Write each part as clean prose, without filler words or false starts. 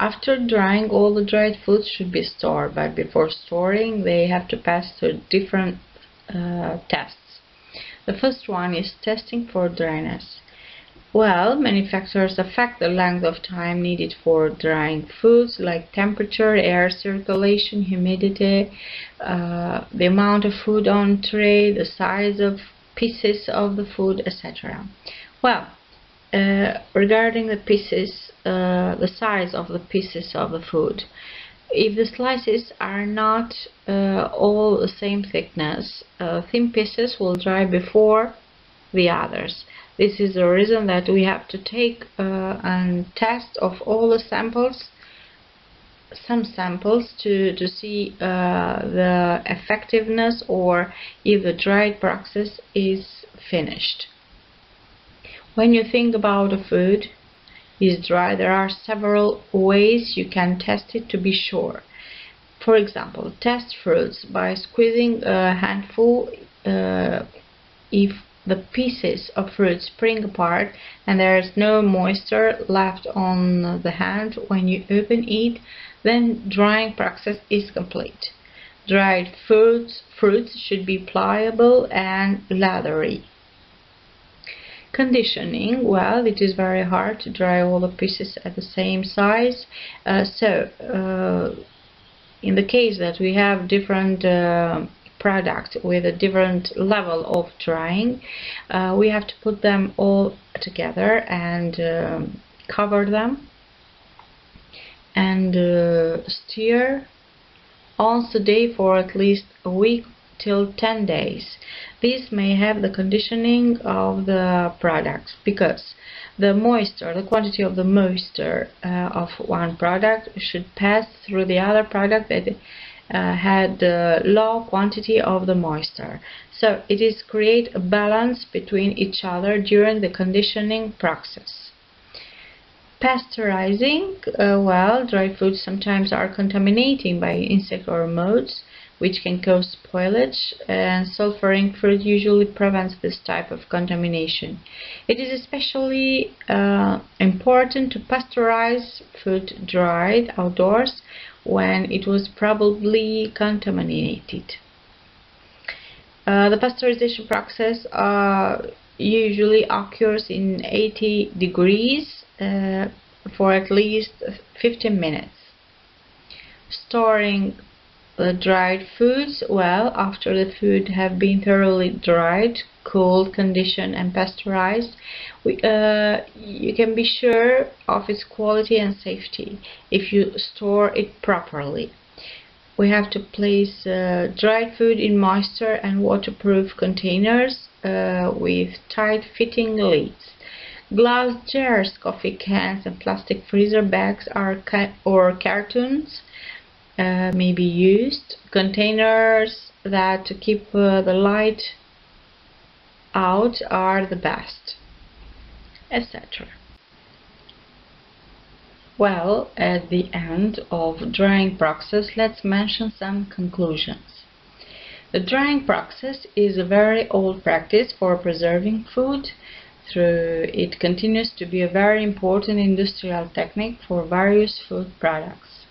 After drying, all the dried foods should be stored, but before storing they have to pass through different tests. The first one is testing for dryness. Well, many factors affect the length of time needed for drying foods, like temperature, air circulation, humidity, the amount of food on tray, the size of pieces of the food, etc. Well, regarding the pieces, the size of the pieces of the food, if the slices are not all the same thickness, thin pieces will dry before the others. This is the reason that we have to take a test of all the samples, some samples, to see the effectiveness or if the dried process is finished. When you think about a food is dry, there are several ways you can test it to be sure. For example, test fruits by squeezing a handful. If the pieces of fruit spring apart and there is no moisture left on the hand when you open it, then drying process is complete. Dried fruits should be pliable and leathery. Conditioning, well, it is very hard to dry all the pieces at the same size, so in the case that we have different products with a different level of drying, we have to put them all together and cover them and stir once a day for at least a week till 10 days. This may have the conditioning of the products, because the moisture, the quantity of the moisture of one product should pass through the other product that had low quantity of the moisture. So it is create a balance between each other during the conditioning process. Pasteurizing, well, dry foods sometimes are contaminated by insect or moths, which can cause spoilage, and sulfuring fruit usually prevents this type of contamination. It is especially important to pasteurize food dried outdoors when it was probably contaminated. The pasteurization process usually occurs in 80 degrees for at least 15 minutes. Storing the dried foods, well, after the food have been thoroughly dried, cooled, conditioned and pasteurized, you can be sure of its quality and safety if you store it properly. We have to place dried food in moisture and waterproof containers with tight fitting lids. Glass jars, coffee cans and plastic freezer bags or cartons may be used. Containers that keep the light out are the best, etc. Well, at the end of drying process, let's mention some conclusions. The drying process is a very old practice for preserving food. Through it continues to be a very important industrial technique for various food products.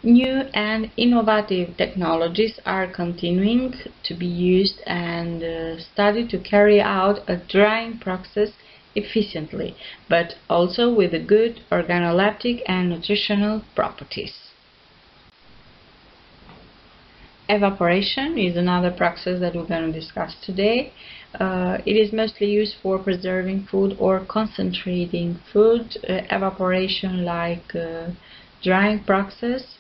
New and innovative technologies are continuing to be used and studied to carry out a drying process efficiently, but also with good organoleptic and nutritional properties. Evaporation is another process that we're going to discuss today. It is mostly used for preserving food or concentrating food. Evaporation, like drying process,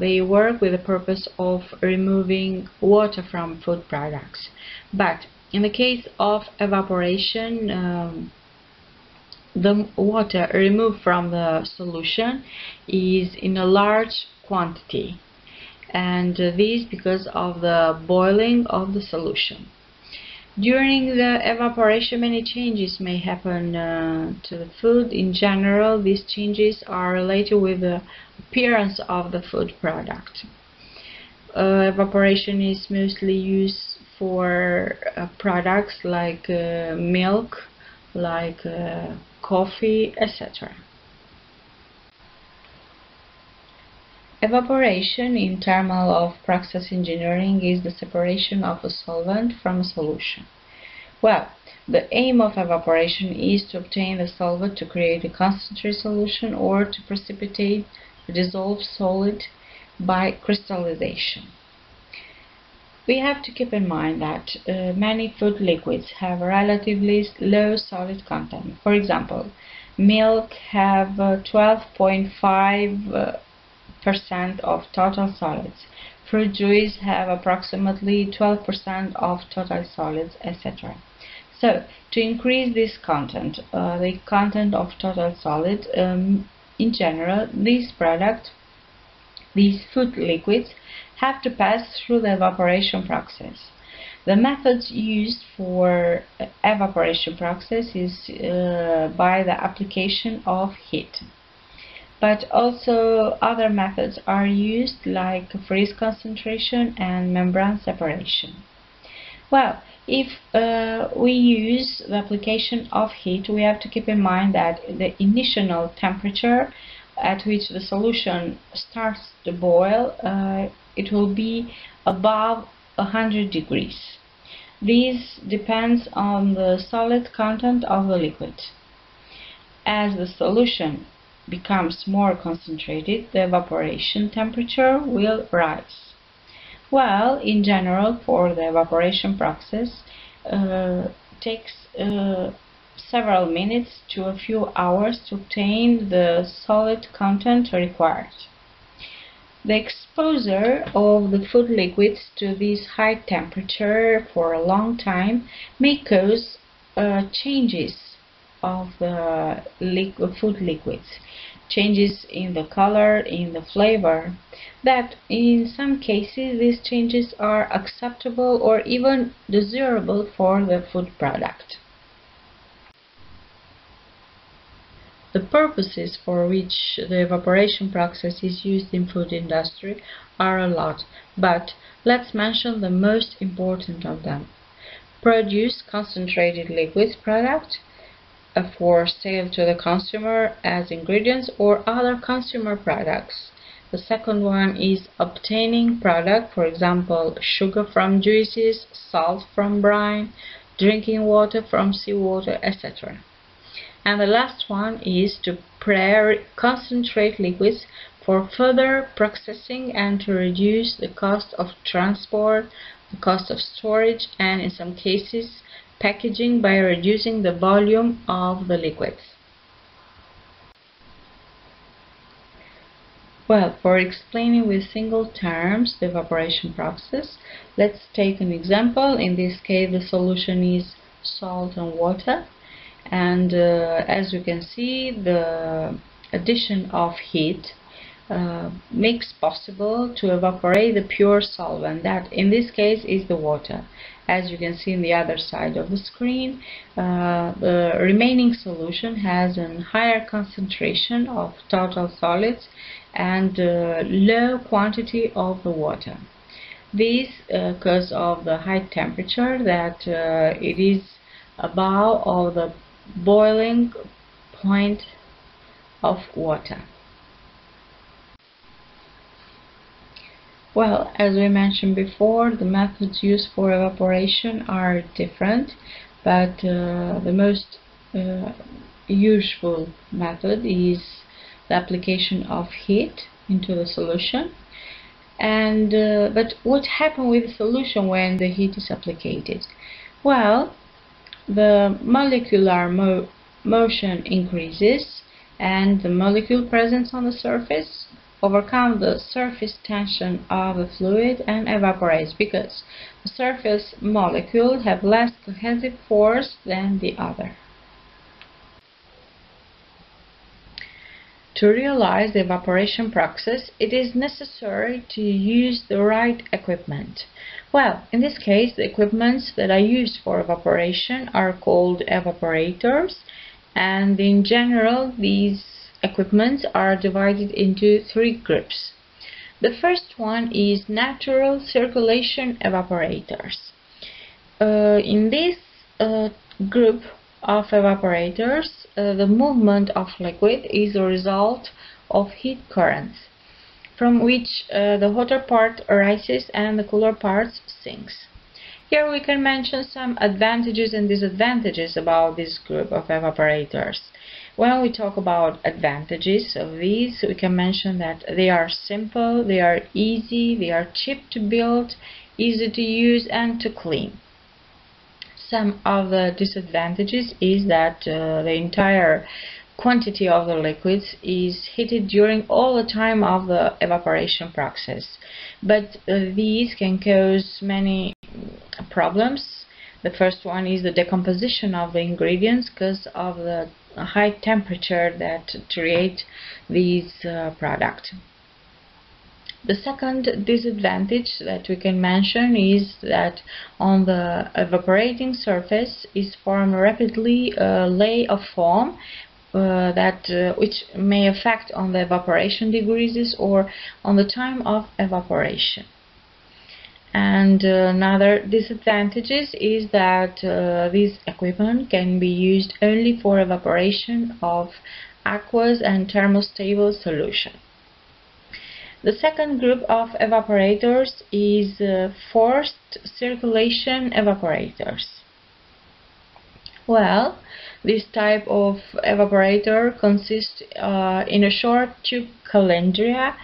they work with the purpose of removing water from food products. But in the case of evaporation, the water removed from the solution is in a large quantity, and this because of the boiling of the solution. During the evaporation, many changes may happen to the food. In general, these changes are related with the appearance of the food product. Evaporation is mostly used for products like milk, like coffee, etc. Evaporation in terms of process engineering is the separation of a solvent from a solution. Well, the aim of evaporation is to obtain the solvent to create a concentrated solution or to precipitate a dissolved solid by crystallization. We have to keep in mind that many food liquids have a relatively low solid content. For example, milk have 12.5% of total solids. Fruit juice have approximately 12% of total solids, etc. So, to increase this content, the content of total solid, in general, these food liquids have to pass through the evaporation process. The methods used for evaporation process is by the application of heat. But also other methods are used like freeze concentration and membrane separation. Well, if we use the application of heat, we have to keep in mind that the initial temperature at which the solution starts to boil, it will be above 100 degrees. This depends on the solid content of the liquid. As the solution becomes more concentrated, the evaporation temperature will rise. Well, in general, for the evaporation process, takes several minutes to a few hours to obtain the solid content required. The exposure of the food liquids to this high temperature for a long time may cause changes of the food liquids, changes in the color, in the flavor, that in some cases these changes are acceptable or even desirable for the food product. The purposes for which the evaporation process is used in food industry are a lot, but let's mention the most important of them. Produce concentrated liquid product for sale to the consumer as ingredients or other consumer products. The second one is obtaining product, for example, sugar from juices, salt from brine, drinking water from seawater, etc. And the last one is to concentrate liquids for further processing and to reduce the cost of transport, the cost of storage, and in some cases packaging by reducing the volume of the liquids. Well, for explaining with single terms the evaporation process, let's take an example. In this case, the solution is salt and water. And as you can see, the addition of heat makes possible to evaporate the pure solvent, that in this case is the water. As you can see in the other side of the screen, the remaining solution has a higher concentration of total solids and low quantity of the water. This because of the high temperature that it is above of the boiling point of water. Well, as we mentioned before, the methods used for evaporation are different, but the most useful method is the application of heat into the solution. And but what happens with the solution when the heat is applied? Well, the molecular motion increases and the molecule presence on the surface overcomes the surface tension of the fluid and evaporates because the surface molecules have less cohesive force than the other. To realize the evaporation process, it is necessary to use the right equipment. Well, in this case, the equipments that are used for evaporation are called evaporators, and in general, these equipments are divided into three groups. The first one is natural circulation evaporators. In this group of evaporators, the movement of liquid is a result of heat currents. from which the hotter part rises and the cooler part sinks. Here we can mention some advantages and disadvantages about this group of evaporators. When we talk about advantages of these, we can mention that they are simple, they are easy, they are cheap to build, easy to use and to clean. Some of the disadvantages is that the entire quantity of the liquids is heated during all the time of the evaporation process, but these can cause many problems. The first one is the decomposition of the ingredients because of the high temperature that create these products. The second disadvantage that we can mention is that on the evaporating surface is formed rapidly a layer of foam which may affect on the evaporation degrees or on the time of evaporation. And another disadvantage is that this equipment can be used only for evaporation of aqueous and thermostable solution. The second group of evaporators is forced circulation evaporators. Well, this type of evaporator consists in a short tube calandria,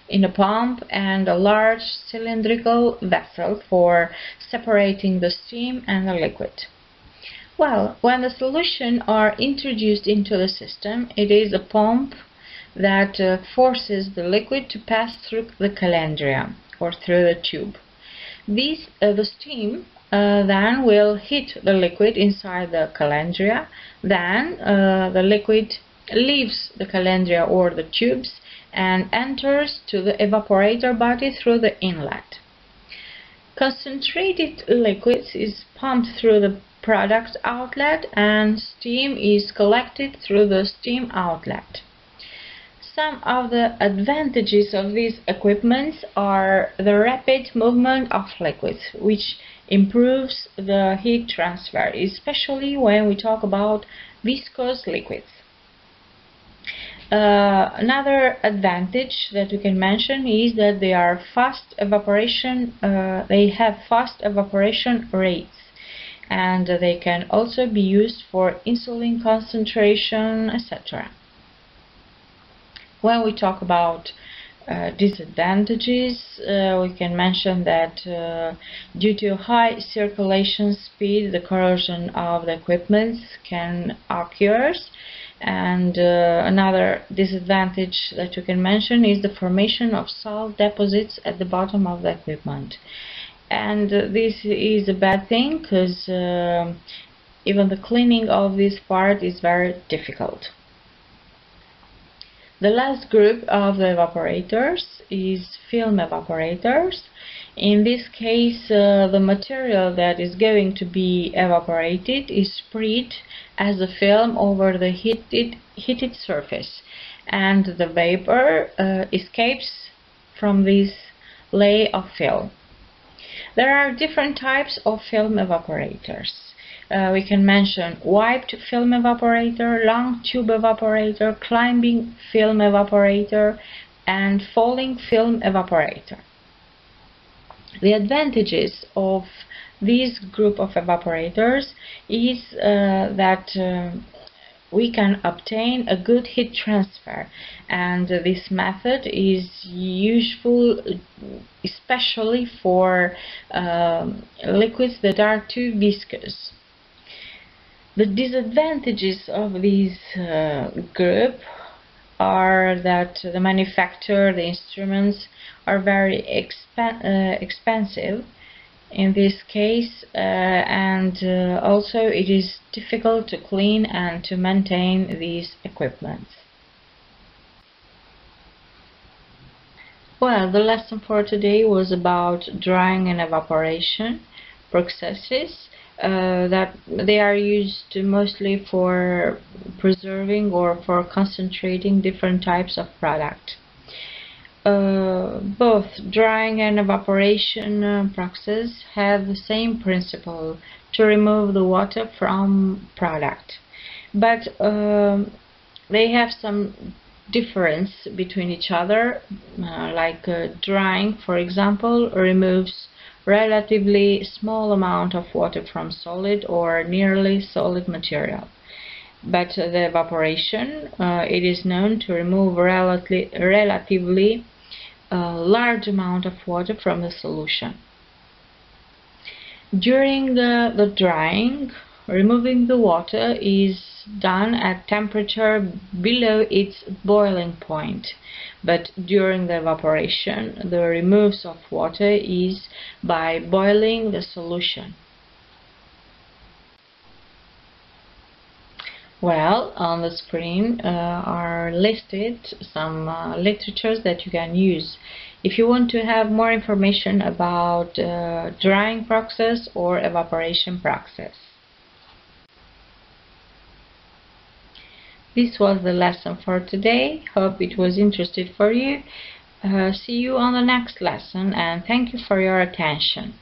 in a pump and a large cylindrical vessel for separating the steam and the liquid. Well, when the solution are introduced into the system, it is a pump that forces the liquid to pass through the calandria or through the tube. The steam then will hit the liquid inside the calandria. Then the liquid leaves the calandria or the tubes and enters to the evaporator body through the inlet. Concentrated liquids is pumped through the product outlet and steam is collected through the steam outlet. Some of the advantages of these equipments are the rapid movement of liquids, which improves the heat transfer, especially when we talk about viscous liquids. Another advantage that we can mention is that they are fast evaporation. They have fast evaporation rates, and they can also be used for insulin concentration, etc. When we talk about disadvantages, we can mention that due to high circulation speed, the corrosion of the equipment can occur. And another disadvantage that you can mention is the formation of salt deposits at the bottom of the equipment. And this is a bad thing because even the cleaning of this part is very difficult. The last group of the evaporators is film evaporators. In this case, the material that is going to be evaporated is spread as a film over the heated surface, and the vapor escapes from this layer of film. There are different types of film evaporators. We can mention wiped film evaporator, long tube evaporator, climbing film evaporator, and falling film evaporator. The advantages of this group of evaporators is that we can obtain a good heat transfer, and this method is useful especially for liquids that are too viscous. The disadvantages of this group are that the manufacturer, the instruments are very expensive in this case, and also it is difficult to clean and to maintain these equipment. Well, the lesson for today was about drying and evaporation processes. That they are used mostly for preserving or for concentrating different types of product. Both drying and evaporation process have the same principle, to remove the water from product, but they have some difference between each other, drying, for example, removes relatively small amount of water from solid or nearly solid material. But the evaporation, it is known to remove relatively large amount of water from the solution. During the drying, removing the water is done at temperature below its boiling point, but during the evaporation, the removal of water is by boiling the solution. Well, on the screen are listed some literatures that you can use if you want to have more information about drying process or evaporation process. This was the lesson for today. Hope it was interesting for you. See you on the next lesson, and thank you for your attention.